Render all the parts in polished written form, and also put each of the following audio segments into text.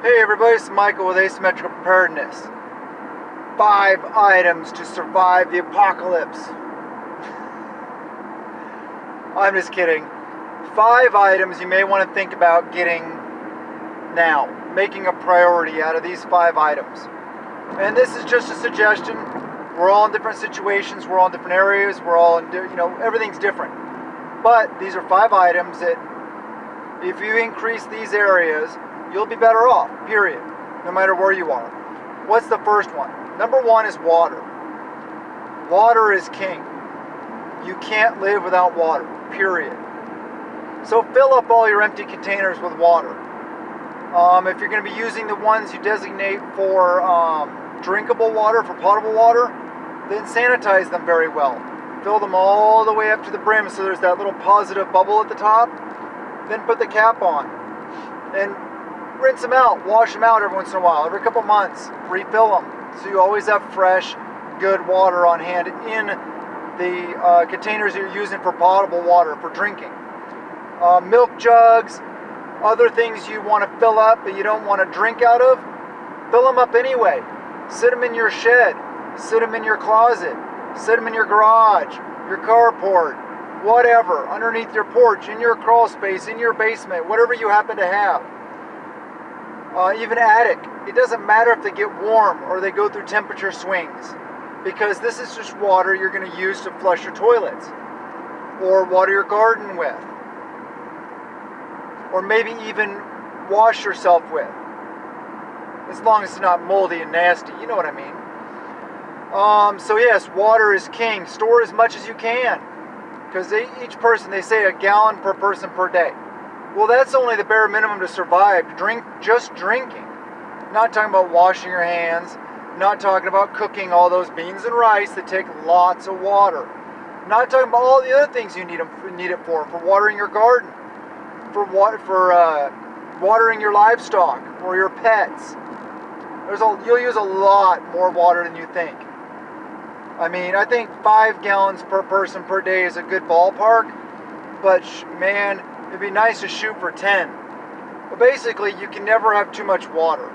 Hey everybody, it's Michael with Asymmetrical Preparedness. 5 items to survive the apocalypse. I'm just kidding. 5 items you may want to think about getting now, making a priority out of these 5 items. And this is just a suggestion. We're all in different situations, we're all in different areas, we're all in, everything's different. But these are 5 items that if you increase these areas, you'll be better off, period, no matter where you are. What's the first one? Number 1 is water. Water is king. You can't live without water, period. So fill up all your empty containers with water. If you're going to be using the ones you designate for drinkable water, for potable water, then sanitize them very well. Fill them all the way up to the brim so there's that little positive bubble at the top. Then put the cap on. And rinse them out, wash them out every once in a while, every couple months, refill them. So you always have fresh, good water on hand in the containers you're using for potable water, for drinking. Milk jugs, other things you want to fill up but you don't want to drink out of, fill them up anyway. Sit them in your shed, sit them in your closet, sit them in your garage, your carport, whatever, underneath your porch, in your crawl space, in your basement, whatever you happen to have. Even attic. It doesn't matter if they get warm or they go through temperature swings, because this is just water you're going to use to flush your toilets or water your garden with, or maybe even wash yourself with, as long as it's not moldy and nasty, you know what I mean. So yes, water is king. Store as much as you can, because each person, they say a gallon per person per day. Well, that's only the bare minimum to survive. Just drinking. Not talking about washing your hands. Not talking about cooking all those beans and rice that take lots of water. Not talking about all the other things you need it for watering your garden, for watering your livestock or your pets. You'll use a lot more water than you think. I mean, I think 5 gallons per person per day is a good ballpark, but man, it'd be nice to shoot for 10. But basically, you can never have too much water.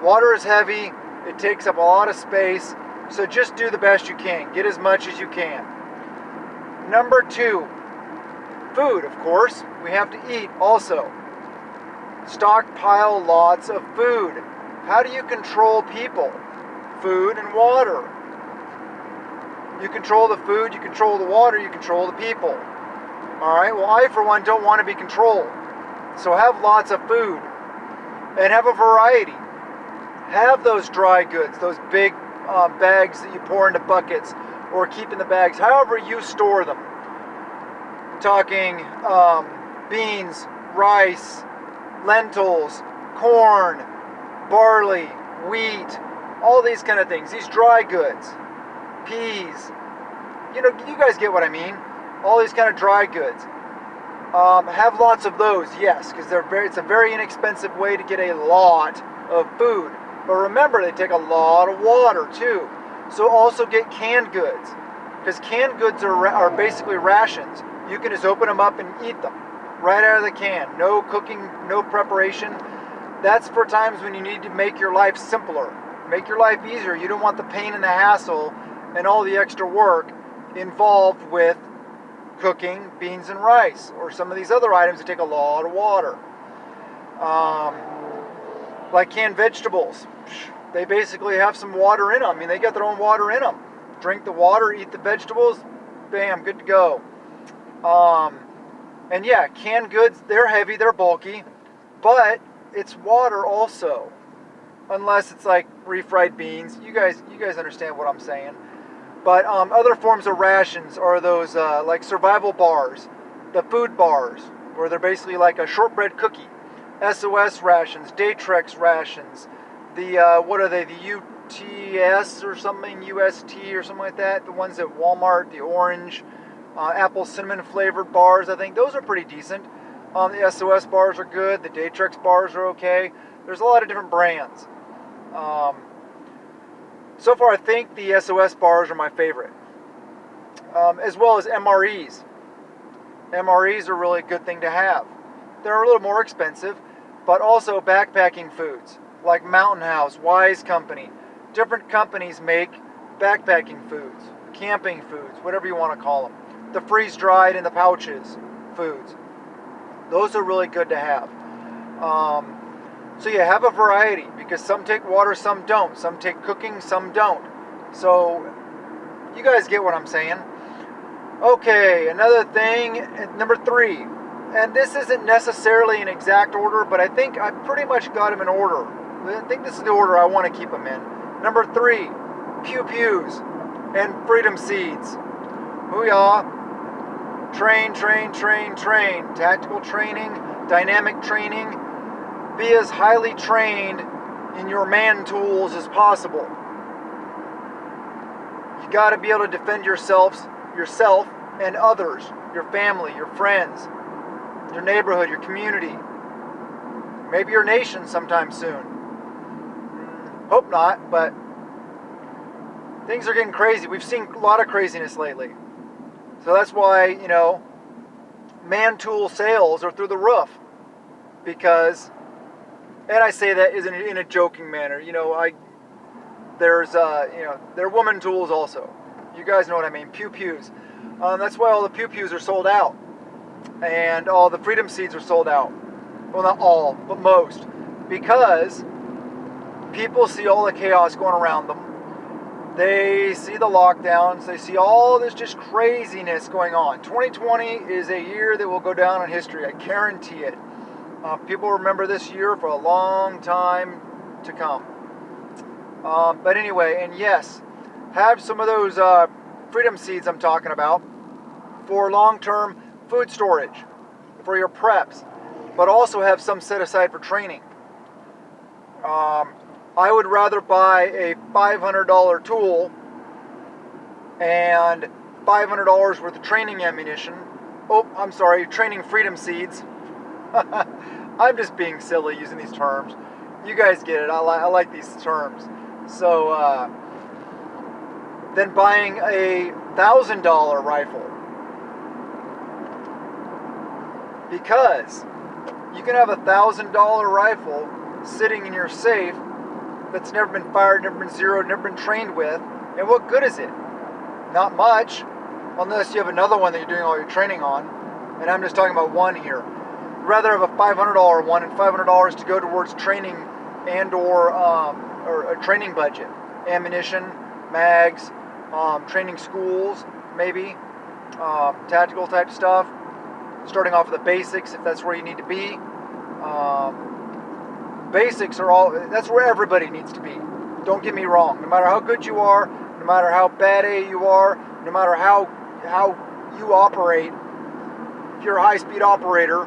Water is heavy, it takes up a lot of space, so just do the best you can. Get as much as you can. Number 2, food, of course. We have to eat also. Stockpile lots of food. How do you control people? Food and water. You control the food, you control the water, you control the people. Alright, well, I for one don't want to be controlled. So have lots of food. And have a variety. Have those dry goods, those big bags that you pour into buckets or keep in the bags, however you store them. Talking beans, rice, lentils, corn, barley, wheat, all these kind of things. These dry goods, peas. You guys get what I mean. All these kind of dry goods. Have lots of those, yes, because it's a very inexpensive way to get a lot of food. But remember, they take a lot of water too. So also get canned goods, because canned goods are basically rations. You can just open them up and eat them right out of the can. No cooking, no preparation. That's for times when you need to make your life simpler, make your life easier. You don't want the pain and the hassle and all the extra work involved with cooking beans and rice, or some of these other items that take a lot of water. Like canned vegetables, they basically have some water in them. I mean, they got their own water in them. Drink the water, eat the vegetables, bam, good to go. And yeah, canned goods, they're heavy, they're bulky, but it's water also. Unless it's like refried beans. You guys understand what I'm saying. But other forms of rations are those like survival bars, the food bars, where they're basically like a shortbread cookie. SOS rations, Daytrex rations, what are they, the UTS or something, UST or something like that, the ones at Walmart, the orange, apple cinnamon flavored bars, I think, those are pretty decent. The SOS bars are good, the Daytrex bars are okay. There's a lot of different brands. So far, I think the SOS bars are my favorite, as well as MREs. MREs are really a good thing to have. They're a little more expensive, but also backpacking foods like Mountain House, Wise Company. Different companies make backpacking foods, camping foods, whatever you want to call them. The freeze-dried in the pouches foods. Those are really good to have. So you have a variety, because some take water, some don't. Some take cooking, some don't. So you guys get what I'm saying. Okay, another thing, number 3. And this isn't necessarily in exact order, but I think I pretty much got them in order. I think this is the order I want to keep them in. Number 3, pew-pews and freedom seeds. Hoo-yah. Train, train, train, train. Tactical training, dynamic training. Be as highly trained in your man tools as possible. You got to be able to defend yourself and others, your family, your friends, your neighborhood, your community, maybe your nation sometime soon. Hope not, but things are getting crazy. We've seen a lot of craziness lately. So that's why, man tool sales are through the roof. Because, and I say that in a joking manner, there are woman tools also. You guys know what I mean, pew-pews. That's why all the pew-pews are sold out. And all the freedom seeds are sold out. Well, not all, but most. Because people see all the chaos going around them. They see the lockdowns. They see all this just craziness going on. 2020 is a year that will go down in history. I guarantee it. People remember this year for a long time to come. But anyway, and yes, have some of those freedom seeds I'm talking about for long-term food storage, for your preps, but also have some set aside for training. I would rather buy a $500 tool and $500 worth of training ammunition. Oh, I'm sorry, training freedom seeds. I'm just being silly using these terms. You guys get it. I like these terms. So, then buying a $1,000 rifle. Because you can have a $1,000 rifle sitting in your safe that's never been fired, never been zeroed, never been trained with, and what good is it? Not much, unless you have another one that you're doing all your training on, and I'm just talking about one here. I'd rather have a $500 one and $500 to go towards training and or a training budget, ammunition, mags, training schools, maybe, tactical type stuff, starting off with the basics if that's where you need to be. Basics are that's where everybody needs to be. Don't get me wrong. No matter how good you are, no matter how bad you are, no matter how you operate, if you're a high-speed operator,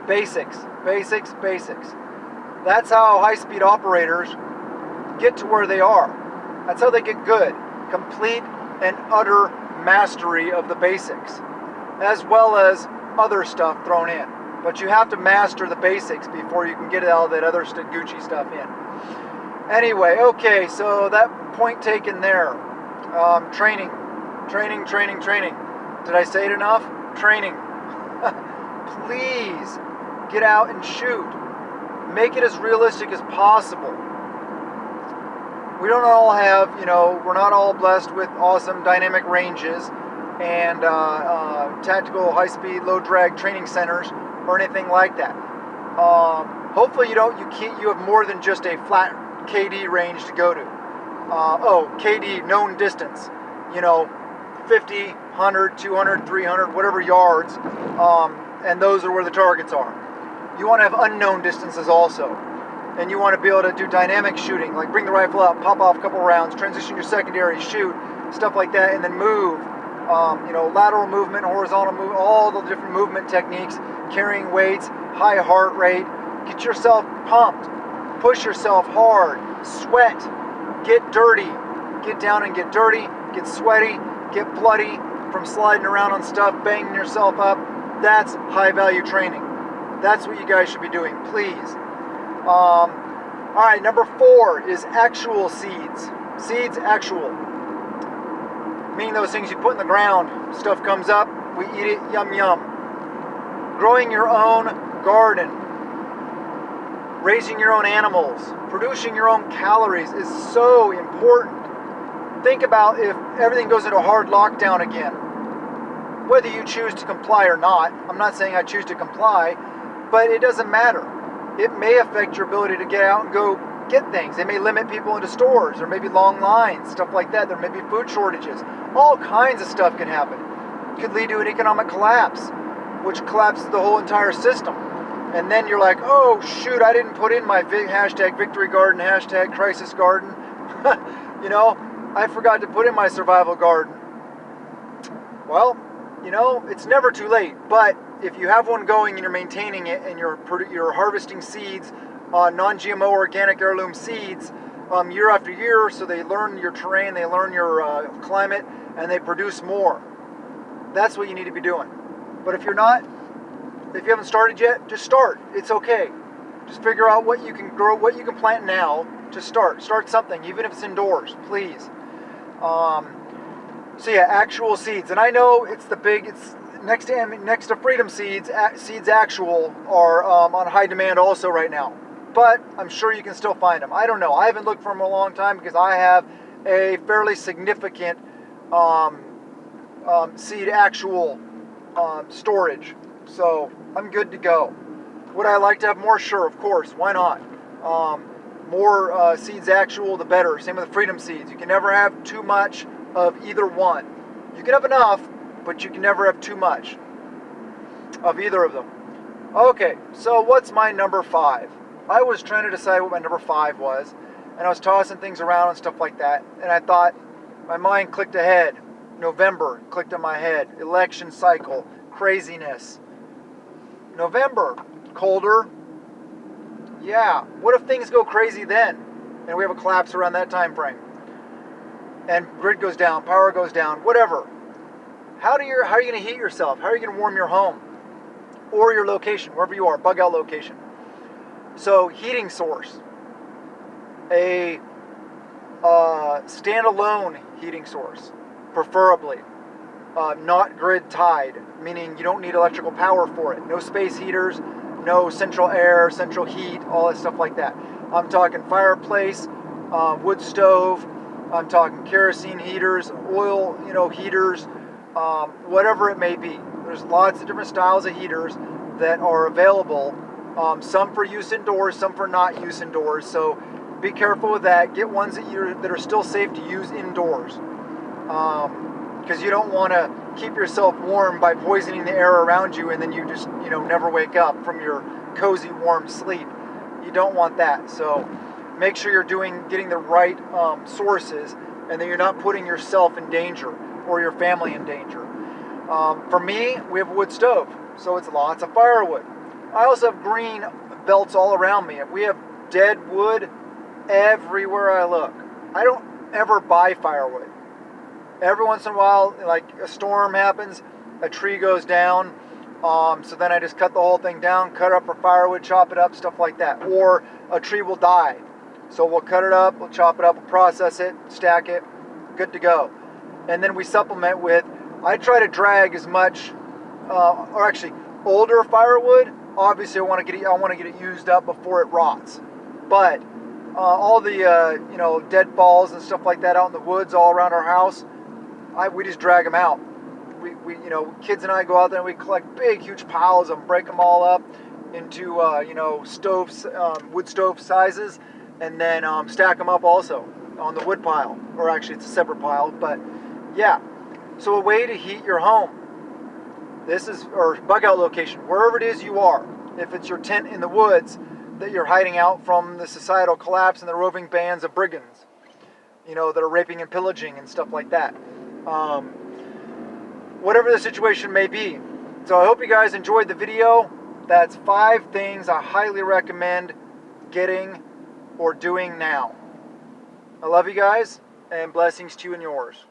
basics. That's how high-speed operators get to where they are. That's how they get good. Complete and utter mastery of the basics, as well as other stuff thrown in. But you have to master the basics before you can get all that other Gucci stuff in. Anyway, okay, so that point taken there. Training. Did I say it enough? Training. Please get out and shoot. Make it as realistic as possible. We don't all have, we're not all blessed with awesome dynamic ranges and tactical high-speed, low-drag training centers or anything like that. Hopefully you have more than just a flat KD range to go to. KD, known distance, 50, 100, 200, 300, whatever yards, and those are where the targets are. You want to have unknown distances also, and you want to be able to do dynamic shooting, like bring the rifle out, pop off a couple rounds, transition your secondary, shoot, stuff like that, and then move. Lateral movement, horizontal movement, all the different movement techniques, carrying weights, high heart rate. Get yourself pumped, push yourself hard, sweat, get dirty, get down and get dirty, get sweaty, get bloody from sliding around on stuff, banging yourself up. That's high value training. That's what you guys should be doing, please. All right, number 4 is actual seeds. Seeds, actual. Meaning those things you put in the ground. Stuff comes up, we eat it, yum yum. Growing your own garden, raising your own animals, producing your own calories is so important. Think about if everything goes into a hard lockdown again, whether you choose to comply or not. I'm not saying I choose to comply, but it doesn't matter. It may affect your ability to get out and go get things. They may limit people into stores. There may be long lines, stuff like that. There may be food shortages. All kinds of stuff can happen. It could lead to an economic collapse, which collapses the whole entire system. And then you're like, oh shoot, I didn't put in my hashtag victory garden, hashtag crisis garden. You know, I forgot to put in my survival garden. Well, you know, it's never too late. But if you have one going and you're maintaining it and you're harvesting seeds, non-GMO organic heirloom seeds, year after year, so they learn your terrain, they learn your climate, and they produce more. That's what you need to be doing. But if you're not, if you haven't started yet, just start. It's okay. Just figure out what you can grow, what you can plant now. Just start. Start something, even if it's indoors, please. So yeah, actual seeds. And I know it's next to Freedom Seeds. Seeds Actual are on high demand also right now. But I'm sure you can still find them. I don't know. I haven't looked for them in a long time because I have a fairly significant Seed Actual storage. So I'm good to go. Would I like to have more? Sure, of course. Why not? More Seeds Actual, the better. Same with Freedom Seeds. You can never have too much of either one. You can have enough, but you can never have too much of either of them. Okay, so what's my number 5? I was trying to decide what my number 5 was, and I was tossing things around and stuff like that, and I thought, my mind clicked ahead. November clicked in my head. Election cycle, craziness. November, colder. Yeah, what if things go crazy then, and we have a collapse around that time frame? And grid goes down, power goes down, whatever. How are you going to heat yourself? How are you going to warm your home? Or your location, wherever you are, bug out location. So, heating source. A standalone heating source, preferably. Not grid tied, meaning you don't need electrical power for it. No space heaters, no central air, central heat, all that stuff like that. I'm talking fireplace, wood stove, I'm talking kerosene heaters, oil, heaters, whatever it may be. There's lots of different styles of heaters that are available. Some for use indoors, some for not use indoors. So be careful with that. Get ones that are still safe to use indoors, because you don't want to keep yourself warm by poisoning the air around you, and then you just never wake up from your cozy warm sleep. You don't want that. So make sure you're getting the right sources, and that you're not putting yourself in danger or your family in danger. For me, we have a wood stove, so it's lots of firewood. I also have green belts all around me. We have dead wood everywhere I look. I don't ever buy firewood. Every once in a while, like a storm happens, a tree goes down, so then I just cut the whole thing down, cut it up for firewood, chop it up, stuff like that. Or a tree will die. So we'll cut it up, we'll chop it up, we'll process it, stack it, good to go. And then we supplement with, I try to drag as much, or actually older firewood. Obviously, I want to get it used up before it rots. But all the dead falls and stuff like that out in the woods all around our house, we just drag them out. We kids and I go out there and we collect big, huge piles of them, break them all up into stoves, wood stove sizes, and then stack them up also on the wood pile, or actually it's a separate pile. But yeah, so a way to heat your home. Or bug out location, wherever it is you are. If it's your tent in the woods that you're hiding out from the societal collapse and the roving bands of brigands, that are raping and pillaging and stuff like that. Whatever the situation may be. So I hope you guys enjoyed the video. That's 5 things I highly recommend getting or doing now. I love you guys, and blessings to you and yours.